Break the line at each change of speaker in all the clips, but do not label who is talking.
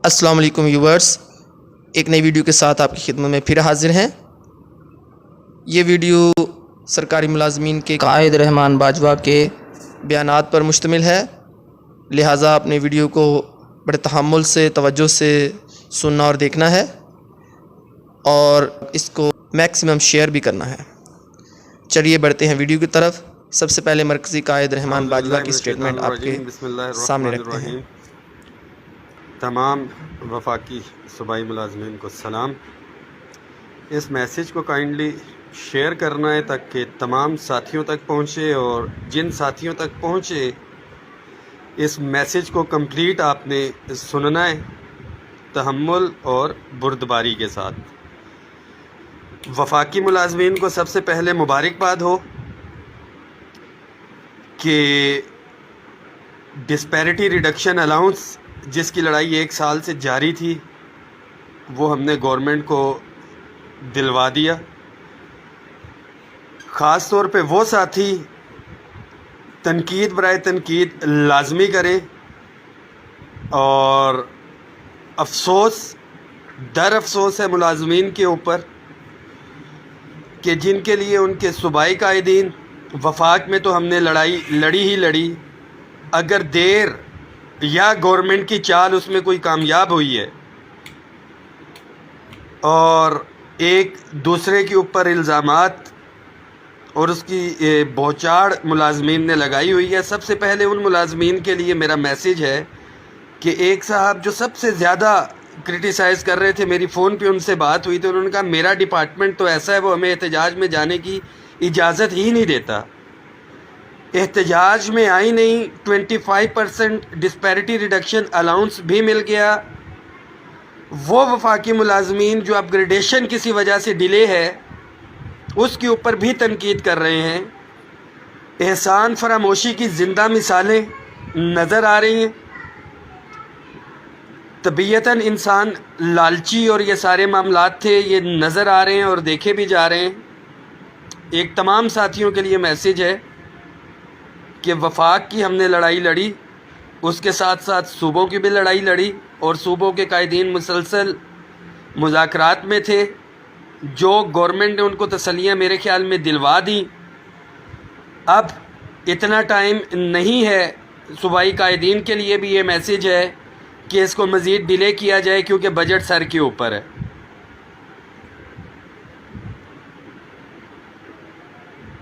السلام علیکم ویورز، ایک نئی ویڈیو کے ساتھ آپ کی خدمت میں پھر حاضر ہیں۔ یہ ویڈیو سرکاری ملازمین کے قائد رحمان باجوہ کے بیانات پر مشتمل ہے، لہٰذا اپنے ویڈیو کو بڑے تحمل سے توجہ سے سننا اور دیکھنا ہے، اور اس کو میکسیمم شیئر بھی کرنا ہے۔ چلیے بڑھتے ہیں ویڈیو کی طرف۔ سب سے پہلے مرکزی قائد رحمان باجوہ کی سٹیٹمنٹ آپ کے سامنے رکھتے ہیں۔
تمام وفاقی صوبائی ملازمین کو سلام۔ اس میسیج کو کائنڈلی شیئر کرنا ہے تاکہ تمام ساتھیوں تک پہنچے، اور جن ساتھیوں تک پہنچے اس میسیج کو کمپلیٹ آپ نے سننا ہے تحمل اور بردباری کے ساتھ۔ وفاقی ملازمین کو سب سے پہلے مبارکباد ہو کہ ڈسپیرٹی ریڈکشن الاؤنس جس کی لڑائی 1 سال سے جاری تھی وہ ہم نے گورنمنٹ کو دلوا دیا۔ خاص طور پہ وہ ساتھی تنقید برائے تنقید لازمی کریں، اور افسوس در افسوس ہے ملازمین کے اوپر کہ جن کے لیے ان کے صوبائی قائدین وفاق میں تو ہم نے لڑائی لڑی، اگر دیر یا گورنمنٹ کی چال اس میں کوئی کامیاب ہوئی ہے اور ایک دوسرے کے اوپر الزامات اور اس کی بوچھاڑ ملازمین نے لگائی ہوئی ہے۔ سب سے پہلے ان ملازمین کے لیے میرا میسیج ہے کہ ایک صاحب جو سب سے زیادہ کرٹیسائز کر رہے تھے، میری فون پہ ان سے بات ہوئی تو انہوں نے کہا میرا ڈپارٹمنٹ تو ایسا ہے وہ ہمیں احتجاج میں جانے کی اجازت ہی نہیں دیتا، احتجاج میں آئی نہیں، 25% ڈسپیرٹی ریڈکشن الاؤنس بھی مل گیا۔ وہ وفاقی ملازمین جو اپ گریڈیشن کسی وجہ سے ڈیلے ہے اس کے اوپر بھی تنقید کر رہے ہیں۔ احسان فراموشی کی زندہ مثالیں نظر آ رہی ہیں۔ طبیعتاً انسان لالچی اور یہ سارے معاملات تھے، یہ نظر آ رہے ہیں اور دیکھے بھی جا رہے ہیں۔ ایک تمام ساتھیوں کے لیے میسیج ہے کہ وفاق کی ہم نے لڑائی لڑی، اس کے ساتھ ساتھ صوبوں کی بھی لڑائی لڑی، اور صوبوں کے قائدین مسلسل مذاکرات میں تھے۔ جو گورنمنٹ نے ان کو تسلیاں میرے خیال میں دلوا دیں، اب اتنا ٹائم نہیں ہے۔ صوبائی قائدین کے لیے بھی یہ میسیج ہے کہ اس کو مزید ڈیلے کیا جائے کیونکہ بجٹ سر کے اوپر ہے۔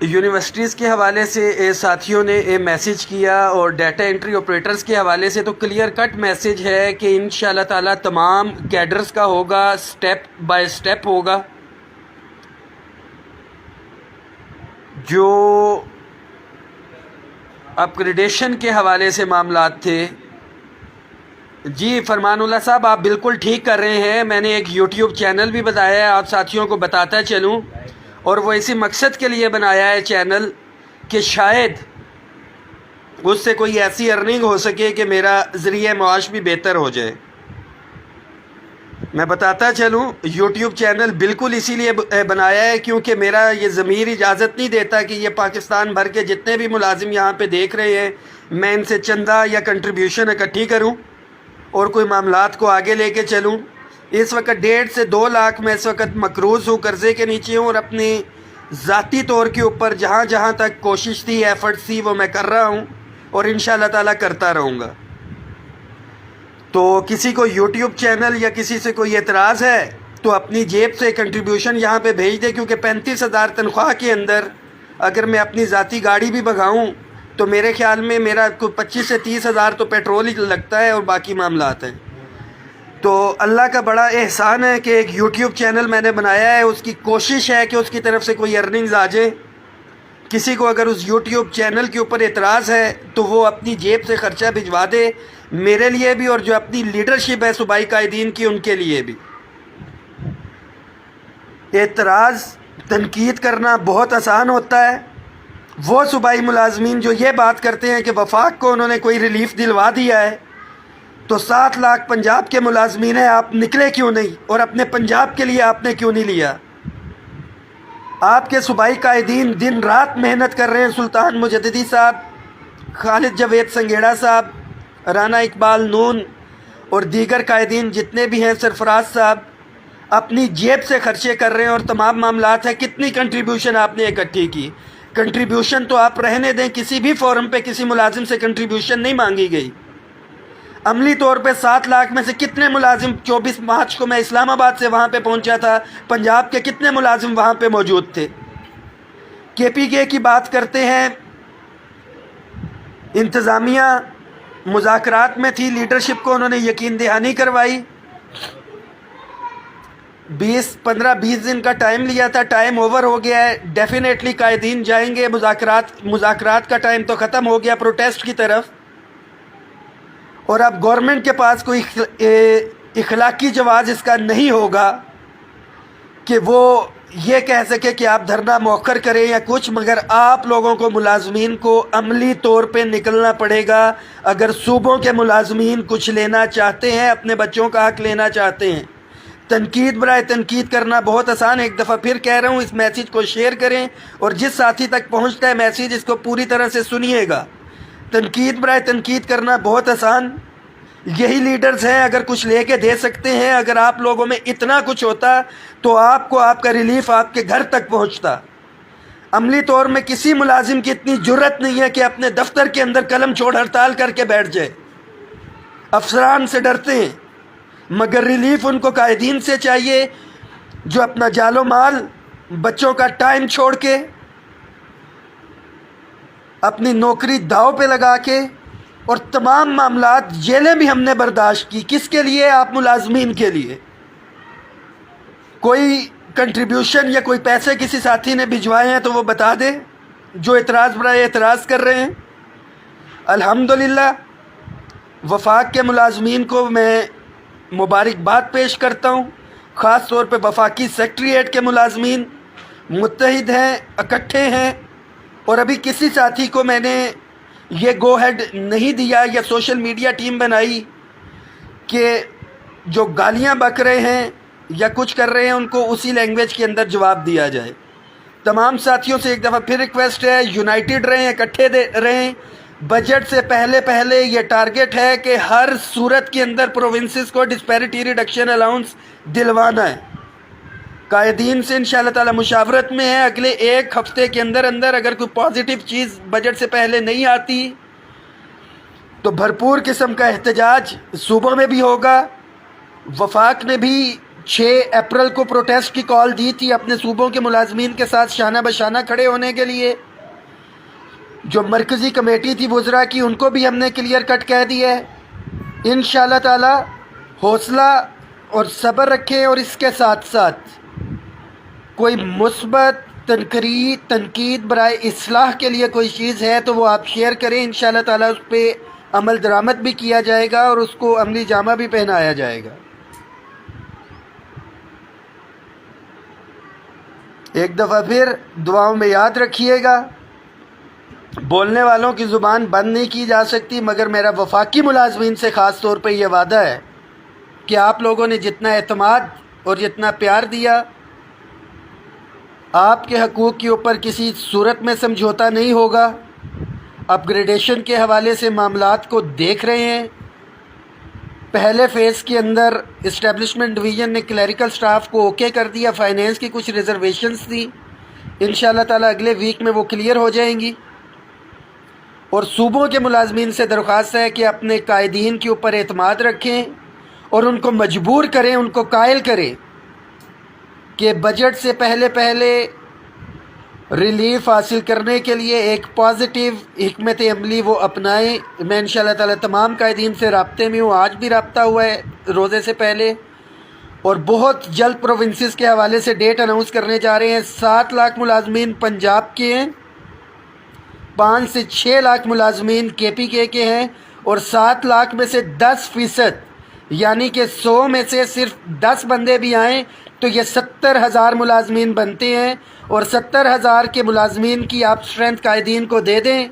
یونیورسٹیز کے حوالے سے ساتھیوں نے میسیج کیا، اور ڈیٹا انٹری آپریٹرز کے حوالے سے تو کلیئر کٹ میسیج ہے کہ انشاءاللہ تعالی تمام کیڈرز کا ہوگا، سٹیپ بائی سٹیپ ہوگا۔ جو اپ گریڈیشن کے حوالے سے معاملات تھے، جی فرمان اللہ صاحب آپ بالکل ٹھیک کر رہے ہیں۔ میں نے ایک یوٹیوب چینل بھی بتایا ہے، آپ ساتھیوں کو بتاتا چلوں، اور وہ اسی مقصد کے لیے بنایا ہے چینل کہ شاید اس سے کوئی ایسی ارننگ ہو سکے کہ میرا ذریعہ معاش بھی بہتر ہو جائے۔ میں بتاتا چلوں، یوٹیوب چینل بالکل اسی لیے بنایا ہے کیونکہ میرا یہ ضمیر اجازت نہیں دیتا کہ یہ پاکستان بھر کے جتنے بھی ملازم یہاں پہ دیکھ رہے ہیں میں ان سے چندہ یا کنٹریبیوشن اکٹھی کروں اور کوئی معاملات کو آگے لے کے چلوں۔ اس وقت 1.5 سے 2 لاکھ میں اس وقت مقروض ہوں، قرضے کے نیچے ہوں، اور اپنی ذاتی طور کے اوپر جہاں جہاں تک کوشش تھی، ایفرٹ تھی، وہ میں کر رہا ہوں اور انشاءاللہ تعالیٰ کرتا رہوں گا۔ تو کسی کو یوٹیوب چینل یا کسی سے کوئی اعتراض ہے تو اپنی جیب سے کنٹریبیوشن یہاں پہ بھیج دے، کیونکہ 35,000 تنخواہ کے اندر اگر میں اپنی ذاتی گاڑی بھی بھگاؤں تو میرے خیال میں میرا 25 سے 30,000 تو پیٹرول ہی لگتا ہے اور باقی معاملات ہیں۔ تو اللہ کا بڑا احسان ہے کہ ایک یوٹیوب چینل میں نے بنایا ہے، اس کی کوشش ہے کہ اس کی طرف سے کوئی ارننگز آ جائے۔ کسی کو اگر اس یوٹیوب چینل کے اوپر اعتراض ہے تو وہ اپنی جیب سے خرچہ بھجوا دے، میرے لیے بھی اور جو اپنی لیڈرشپ ہے صوبائی قائدین کی ان کے لیے بھی۔ اعتراض تنقید کرنا بہت آسان ہوتا ہے۔ وہ صوبائی ملازمین جو یہ بات کرتے ہیں کہ وفاق کو انہوں نے کوئی ریلیف دلوا دیا ہے، تو 7 لاکھ پنجاب کے ملازمین ہیں، آپ نکلے کیوں نہیں؟ اور اپنے پنجاب کے لیے آپ نے کیوں نہیں لیا؟ آپ کے صوبائی قائدین دن رات محنت کر رہے ہیں، سلطان مجددی صاحب، خالد جاوید سنگھیڑا صاحب، رانا اقبال نون، اور دیگر قائدین جتنے بھی ہیں، سرفراز صاحب اپنی جیب سے خرچے کر رہے ہیں اور تمام معاملات ہیں. کتنی کنٹریبیوشن آپ نے اکٹھی کی؟ کنٹریبیوشن تو آپ رہنے دیں، کسی بھی فورم پہ کسی ملازم سے کنٹریبیوشن نہیں مانگی گئی. عملی طور پہ 7 لاکھ میں سے کتنے ملازم، 24 مارچ کو میں اسلام آباد سے وہاں پہ پہنچا تھا، پنجاب کے کتنے ملازم وہاں پہ موجود تھے؟ کے پی کے کی بات کرتے ہیں، انتظامیہ مذاکرات میں تھی، لیڈرشپ کو انہوں نے یقین دہانی کروائی. 15-20 دن کا ٹائم لیا تھا، ٹائم اوور ہو گیا ہے. ڈیفینیٹلی قائدین جائیں گے، مذاکرات کا ٹائم تو ختم ہو گیا پروٹیسٹ کی طرف. اور اب گورنمنٹ کے پاس کوئی اخلاقی جواز اس کا نہیں ہوگا کہ وہ یہ کہہ سکے کہ آپ دھرنا مؤخر کریں یا کچھ، مگر آپ لوگوں کو ملازمین کو عملی طور پہ نکلنا پڑے گا. اگر صوبوں کے ملازمین کچھ لینا چاہتے ہیں، اپنے بچوں کا حق لینا چاہتے ہیں. تنقید برائے تنقید کرنا بہت آسان ہے. ایک دفعہ پھر کہہ رہا ہوں، اس میسیج کو شیئر کریں اور جس ساتھی تک پہنچتا ہے میسیج اس کو پوری طرح سے سنیے گا. تنقید برائے تنقید کرنا بہت آسان، یہی لیڈرز ہیں. اگر کچھ لے کے دے سکتے ہیں، اگر آپ لوگوں میں اتنا کچھ ہوتا تو آپ کو آپ کا ریلیف آپ کے گھر تک پہنچتا. عملی طور میں کسی ملازم کی اتنی جرت نہیں ہے کہ اپنے دفتر کے اندر قلم چھوڑ ہڑتال کر کے بیٹھ جائے. افسران سے ڈرتے ہیں، مگر ریلیف ان کو قائدین سے چاہیے جو اپنا جال و مال، بچوں کا ٹائم چھوڑ کے، اپنی نوکری داؤ پہ لگا کے، اور تمام معاملات، جیلیں بھی ہم نے برداشت کی. کس کے لیے؟ آپ ملازمین کے لیے. کوئی کنٹریبیوشن یا کوئی پیسے کسی ساتھی نے بھجوائے ہیں تو وہ بتا دے جو اعتراض برائے اعتراض کر رہے ہیں. الحمدللہ وفاق کے ملازمین کو میں مبارکباد پیش کرتا ہوں. خاص طور پہ وفاقی سیکٹریٹ کے ملازمین متحد ہیں، اکٹھے ہیں. اور ابھی کسی ساتھی کو میں نے یہ گو ہیڈ نہیں دیا یا سوشل میڈیا ٹیم بنائی کہ جو گالیاں بک رہے ہیں یا کچھ کر رہے ہیں ان کو اسی لینگویج کے اندر جواب دیا جائے. تمام ساتھیوں سے ایک دفعہ پھر ریکویسٹ ہے، یونائٹڈ رہیں، اکٹھے رہیں. بجٹ سے پہلے یہ ٹارگٹ ہے کہ ہر صورت کے اندر پروونسز کو ڈسپیرٹی ریڈکشن الاؤنس دلوانا ہے. قائدین سے انشاءاللہ تعالی مشاورت میں ہے، اگلے 1 ہفتے کے اندر اگر کوئی پازیٹیو چیز بجٹ سے پہلے نہیں آتی تو بھرپور قسم کا احتجاج صوبوں میں بھی ہوگا. وفاق نے بھی 6 اپریل کو پروٹیسٹ کی کال دی تھی اپنے صوبوں کے ملازمین کے ساتھ شانہ بشانہ کھڑے ہونے کے لیے. جو مرکزی کمیٹی تھی وزراء کی، ان کو بھی ہم نے کلیئر کٹ کہہ دیا ہے. انشاءاللہ تعالی حوصلہ اور صبر رکھیں، اور اس کے ساتھ ساتھ کوئی مثبت تنقید برائے اصلاح کے لیے کوئی چیز ہے تو وہ آپ شیئر کریں. انشاءاللہ تعالی اس پہ عمل درآمد بھی کیا جائے گا اور اس کو عملی جامہ بھی پہنایا جائے گا. ایک دفعہ پھر دعاؤں میں یاد رکھیے گا، بولنے والوں کی زبان بند نہیں کی جا سکتی، مگر میرا وفاقی ملازمین سے خاص طور پہ یہ وعدہ ہے کہ آپ لوگوں نے جتنا اعتماد اور جتنا پیار دیا، آپ کے حقوق کے اوپر کسی صورت میں سمجھوتا نہیں ہوگا. اپ گریڈیشن کے حوالے سے معاملات کو دیکھ رہے ہیں. پہلے فیز کے اندر اسٹیبلشمنٹ ڈویژن نے کلیریکل سٹاف کو اوکے کر دیا، فائنینس کی کچھ ریزرویشنز تھی، انشاءاللہ تعالی اگلے ویک میں وہ کلیئر ہو جائیں گی. اور صوبوں کے ملازمین سے درخواست ہے کہ اپنے قائدین کے اوپر اعتماد رکھیں اور ان کو مجبور کریں، ان کو قائل کریں کہ بجٹ سے پہلے ریلیف حاصل کرنے کے لیے ایک پازیٹیو حکمت عملی وہ اپنائیں. میں انشاءاللہ تعالی تمام قائدین سے رابطے میں ہوں، آج بھی رابطہ ہوا ہے روزے سے پہلے، اور بہت جلد پروونسز کے حوالے سے ڈیٹ اناؤنس کرنے جا رہے ہیں. 7 لاکھ ملازمین پنجاب کے ہیں، 5 سے 6 لاکھ ملازمین کے پی کے ہیں، اور 7 لاکھ میں سے 10% یعنی کہ 100 میں سے صرف 10 بندے بھی آئیں تو یہ 70,000 ملازمین بنتے ہیں. اور 70,000 کے ملازمین کی آپ اسٹرینتھ قائدین کو دے دیں،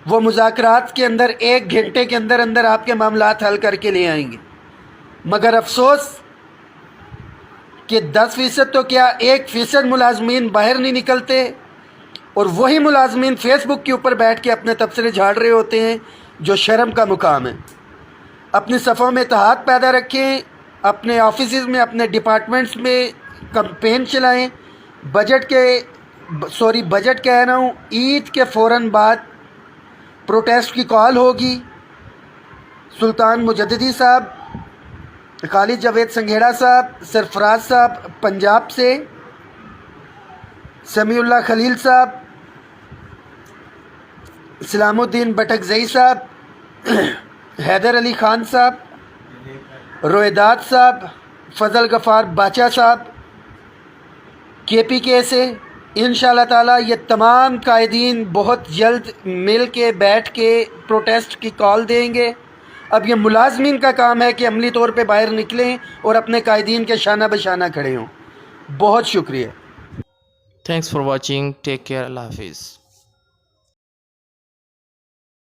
وہ مذاکرات کے اندر 1 گھنٹے کے اندر آپ کے معاملات حل کر کے لے آئیں گے. مگر افسوس کہ 10% تو کیا 1% ملازمین باہر نہیں نکلتے، اور وہی ملازمین فیس بک کے اوپر بیٹھ کے اپنے تبصرے جھاڑ رہے ہوتے ہیں، جو شرم کا مقام ہے. اپنی صفوں میں اتحاد پیدا رکھیں، اپنے آفیسز میں، اپنے ڈپارٹمنٹس میں کمپین چلائیں. بجٹ کہہ رہا ہوں، عید کے فوراً بعد پروٹیسٹ کی کال ہوگی. سلطان مجددی صاحب، خالد جاوید سنگھیڑا صاحب، سرفراز صاحب پنجاب سے، سمیع اللہ خلیل صاحب، سلام الدین بٹکزئی صاحب، حیدر علی خان صاحب، رویداد صاحب، فضل غفار باچا صاحب KPK سے. انشاءاللہ تعالیٰ یہ تمام قائدین بہت جلد مل کے بیٹھ کے پروٹیسٹ کی کال دیں گے. اب یہ ملازمین کا کام ہے کہ عملی طور پہ باہر نکلیں اور اپنے قائدین کے شانہ بشانہ کھڑے ہوں. بہت شکریہ.
Thanks for watching. Take care. اللہ حافظ.